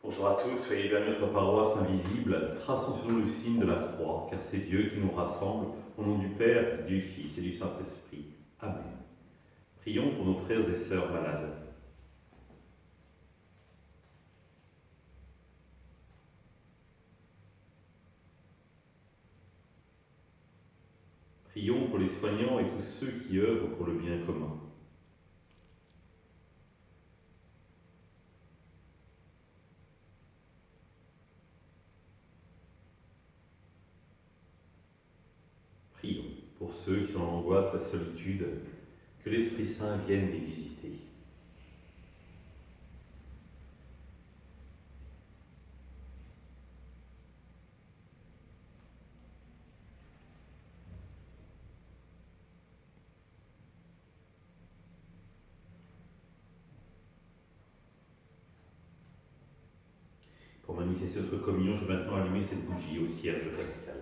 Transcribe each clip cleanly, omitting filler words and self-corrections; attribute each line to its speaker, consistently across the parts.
Speaker 1: Bonjour à tous, soyez bienvenus à notre paroisse invisible. Traçons sur nous le signe de la croix, car c'est Dieu qui nous rassemble, au nom du Père, du Fils et du Saint-Esprit. Amen. Prions pour nos frères et sœurs malades. Prions pour les soignants et tous ceux qui œuvrent pour le bien commun. Prions pour ceux qui sont en angoisse, la solitude, que l'Esprit Saint vienne les visiter. Pour manifester notre communion, je vais maintenant allumer cette bougie au cierge pascal.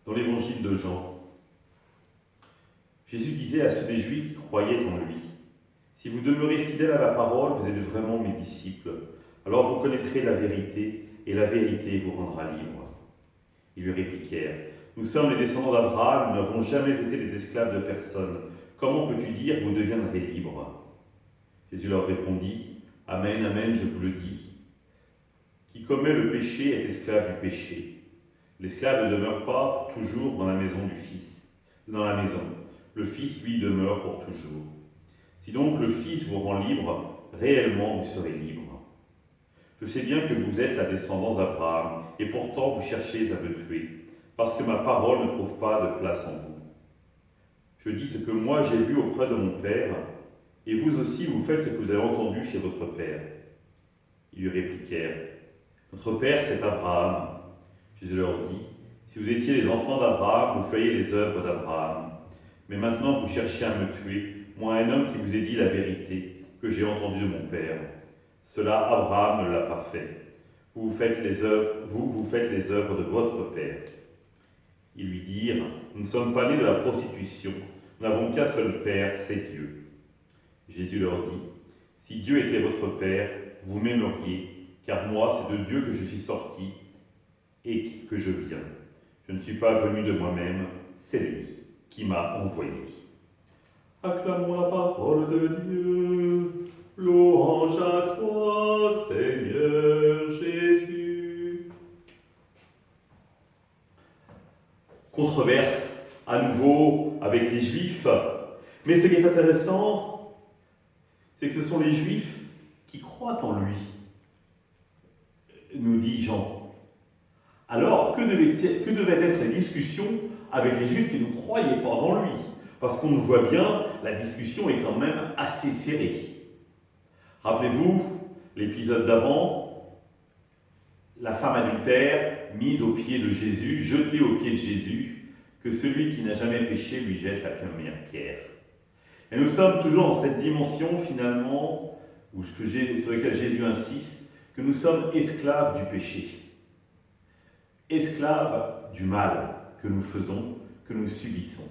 Speaker 1: Dans l'évangile de Jean, Jésus disait à ceux des Juifs qui croyaient en lui: « Si vous demeurez fidèles à la parole, vous êtes vraiment mes disciples. Alors vous connaîtrez la vérité, et la vérité vous rendra libre. » Ils lui répliquèrent: « Nous sommes les descendants d'Abraham, nous n'avons jamais été les esclaves de personne. Comment peux-tu dire, vous deviendrez libres ?» Jésus leur répondit: « Amen, amen, je vous le dis. Qui commet le péché est esclave du péché. L'esclave ne demeure pas pour toujours dans la maison du Fils. Dans la maison, le Fils, lui, demeure pour toujours. Si donc le Fils vous rend libre, réellement vous serez libre. Je sais bien que vous êtes la descendance d'Abraham, et pourtant vous cherchez à me tuer, parce que ma parole ne trouve pas de place en vous. Je dis ce que moi j'ai vu auprès de mon Père, et vous aussi vous faites ce que vous avez entendu chez votre Père. » Ils lui répliquèrent: « Notre Père, c'est Abraham. » Jésus leur dit: « Si vous étiez les enfants d'Abraham, vous feriez les œuvres d'Abraham. Mais maintenant vous cherchez à me tuer, moi un homme qui vous ai dit la vérité, que j'ai entendue de mon Père. Cela, Abraham ne l'a pas fait. Vous faites les œuvres de votre Père. » Ils lui dirent: « Nous ne sommes pas nés de la prostitution, nous n'avons qu'un seul Père, c'est Dieu. » Jésus leur dit: « Si Dieu était votre Père, vous m'aimeriez, car moi c'est de Dieu que je suis sorti et que je viens. Je ne suis pas venu de moi-même, c'est lui qui m'a envoyé. » Acclamons la parole de Dieu. Louange à toi, Seigneur Jésus. Controverse à nouveau avec les Juifs. Mais ce qui est intéressant, c'est que ce sont les Juifs qui croient en lui, nous dit Jean. Alors, que devaient être les discussions avec les Juifs qui ne croyaient pas en lui? Parce qu'on le voit bien, la discussion est quand même assez serrée. Rappelez-vous, l'épisode d'avant, la femme adultère mise aux pieds de Jésus, jetée aux pieds de Jésus, que celui qui n'a jamais péché lui jette la première pierre. Et nous sommes toujours dans cette dimension finalement, sur laquelle Jésus insiste, que nous sommes esclaves du péché. Esclaves du mal que nous faisons, que nous subissons.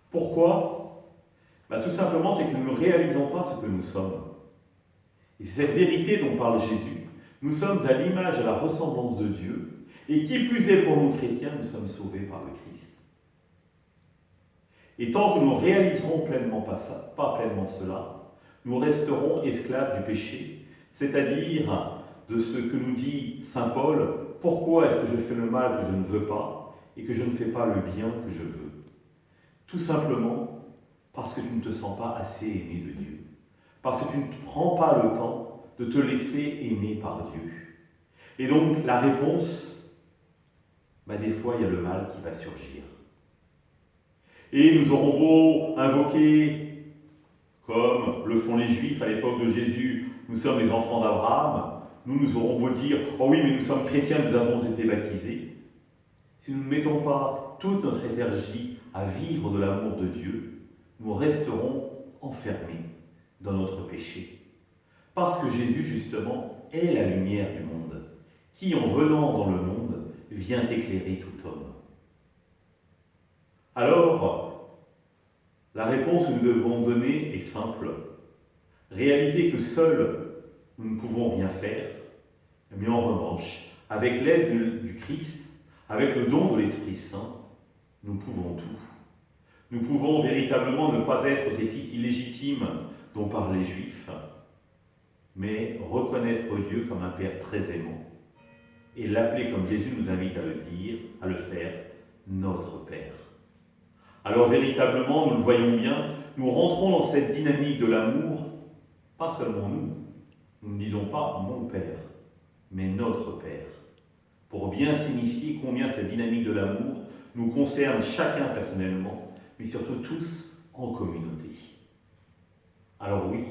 Speaker 1: Pourquoi? Tout simplement, c'est que nous ne réalisons pas ce que nous sommes. Et c'est cette vérité dont parle Jésus. Nous sommes à l'image et à la ressemblance de Dieu, et qui plus est pour nous chrétiens, nous sommes sauvés par le Christ. Et tant que nous ne réaliserons pas pleinement cela, nous resterons esclaves du péché, c'est-à-dire de ce que nous dit saint Paul: « Pourquoi est-ce que je fais le mal que je ne veux pas, et que je ne fais pas le bien que je veux ?» Tout simplement parce que tu ne te sens pas assez aimé de Dieu. Parce que tu ne prends pas le temps de te laisser aimer par Dieu. Et donc, la réponse, des fois, il y a le mal qui va surgir. Et nous aurons beau invoquer, comme le font les Juifs à l'époque de Jésus, nous sommes les enfants d'Abraham, nous aurons beau dire: « Oh oui, mais nous sommes chrétiens, nous avons été baptisés. » Si nous ne mettons pas toute notre énergie à vivre de l'amour de Dieu, nous resterons enfermés dans notre péché. Parce que Jésus, justement, est la lumière du monde, qui, en venant dans le monde, vient éclairer tout homme. Alors, la réponse que nous devons donner est simple. Réaliser que seuls, nous ne pouvons rien faire, mais en revanche, avec l'aide du Christ, avec le don de l'Esprit Saint, nous pouvons tout. Nous pouvons véritablement ne pas être ces fils illégitimes dont parlent les Juifs, mais reconnaître Dieu comme un Père très aimant et l'appeler, comme Jésus nous invite à le dire, à le faire, notre Père. Alors véritablement, nous le voyons bien, nous rentrons dans cette dynamique de l'amour, pas seulement nous. Nous ne disons pas mon Père, mais notre Père, pour bien signifier combien cette dynamique de l'amour nous concerne chacun personnellement, mais surtout tous en communauté. Alors oui,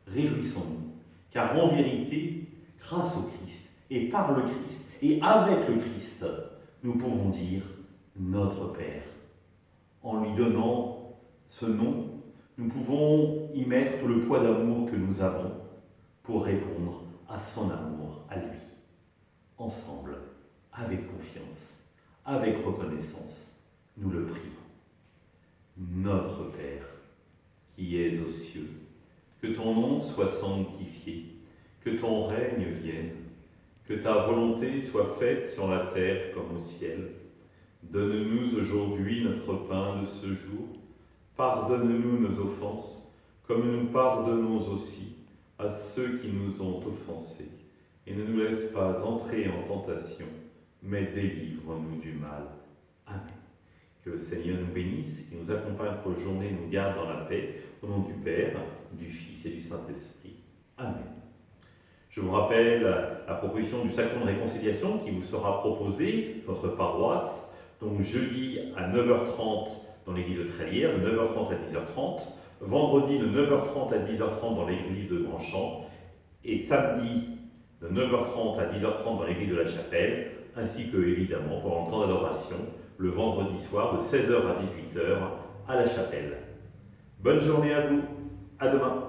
Speaker 1: réjouissons-nous, car en vérité, grâce au Christ, et par le Christ, et avec le Christ, nous pouvons dire notre Père. En lui donnant ce nom, nous pouvons y mettre tout le poids d'amour que nous avons pour répondre à son amour, à lui. Ensemble, avec confiance, avec reconnaissance, nous le prions. Notre Père, qui es aux cieux, que ton nom soit sanctifié, que ton règne vienne, que ta volonté soit faite sur la terre comme au ciel. Donne-nous aujourd'hui notre pain de ce jour. Pardonne-nous nos offenses, comme nous pardonnons aussi à ceux qui nous ont offensés. Et ne nous laisse pas entrer en tentation, mais délivre-nous du mal. Amen. Que le Seigneur nous bénisse, qu'il nous accompagne pour la journée, nous garde dans la paix, au nom du Père, du Fils et du Saint-Esprit. Amen. Je vous rappelle la proposition du sacrement de réconciliation qui vous sera proposé dans notre paroisse, donc jeudi à 9h30 dans l'église de Trélières, de 9h30 à 10h30, vendredi de 9h30 à 10h30 dans l'église de Grandchamp, et samedi de 9h30 à 10h30 dans l'église de la Chapelle, ainsi que, évidemment, pendant le temps d'adoration, le vendredi soir de 16h à 18h à la Chapelle. Bonne journée à vous, à demain.